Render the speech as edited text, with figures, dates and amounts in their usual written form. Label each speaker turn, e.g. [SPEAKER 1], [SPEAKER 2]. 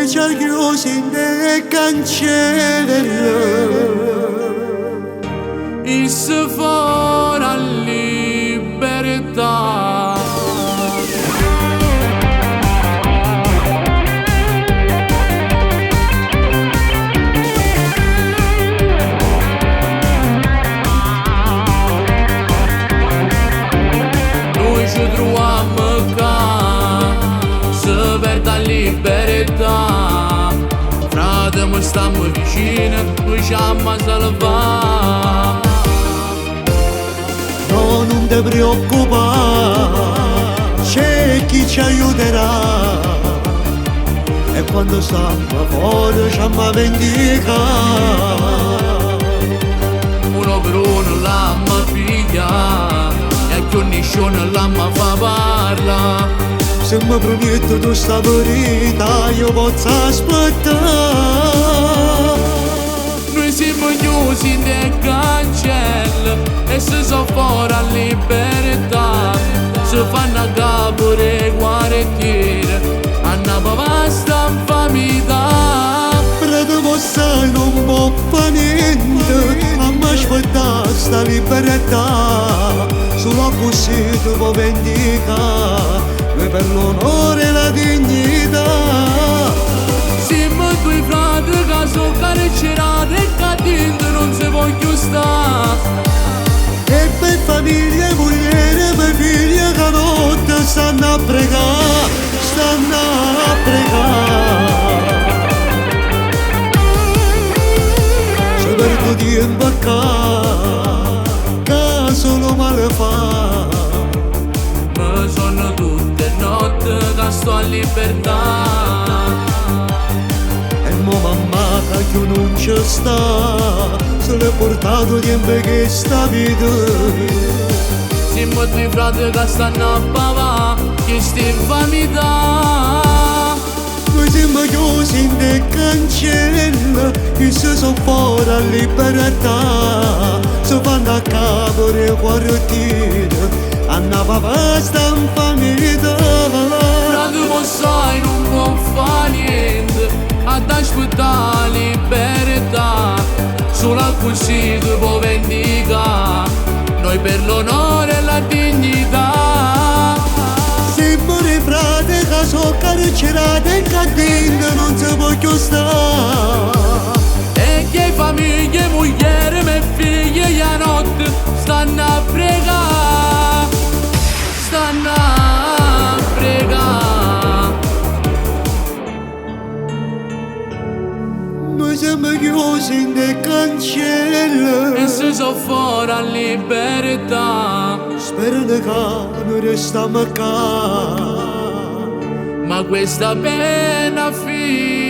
[SPEAKER 1] già chiusi le cancelle
[SPEAKER 2] e se farà libertà. Noi ci troviamo qua, se per la libertà. Frate, mi stiamo vicino, noi ci amo salvare.
[SPEAKER 1] No, non ti preoccupare, c'è chi ci aiuterà. E quando stiamo fuori ci amo vendicare.
[SPEAKER 2] Uno per uno l'amma piglia e che nessuno l'amma fa parla.
[SPEAKER 1] Se mi prometto tu sta verità io posso aspettare.
[SPEAKER 2] Noi siamo chiusi nel cancello e se so fuori a libertà. Se fanno a capo le guarentiere, hanno pavasta in famiglia.
[SPEAKER 1] Frate sai non può fare niente, a me aspettare sta libertà. Solo così tu puoi vendicare, noi per l'onore e la dignità.
[SPEAKER 2] Siamo due frati che sono carcerati e che dentro non si vogliono stare.
[SPEAKER 1] E per famiglia, moglie, per figli che notte stanno a pregare, stanno a pregare. Se perdo tempo a casa, che solo male fa.
[SPEAKER 2] Ma sono tutte notti che sto a libertà.
[SPEAKER 1] E mo mamma che io non ci sta, se l'è portato tempo che sta vita.
[SPEAKER 2] Siamo due frati che stanno a pavà, che sti in famiglia.
[SPEAKER 1] Noi siamo chiusi in le cancelle, che se sono fuori a libertà. Se vanno a capo le quartiere, hanno pavasta in famiglia.
[SPEAKER 2] Frate, ma sai, non può fare niente, ad aspettare libertà. Solo così tu puoi vendicare, noi per l'onore e la dignità.
[SPEAKER 1] Siamo le frate che sono carcerate e che dentro non si vogliono stare.
[SPEAKER 2] E che famiglie, moglie e figli a notte stanno a pregare, stanno a pregare.
[SPEAKER 1] Noi siamo chiusi in le cancelle
[SPEAKER 2] E se so fuori a libertà.
[SPEAKER 1] sperano che noi restiamo qua.
[SPEAKER 2] Ma questa pena finita.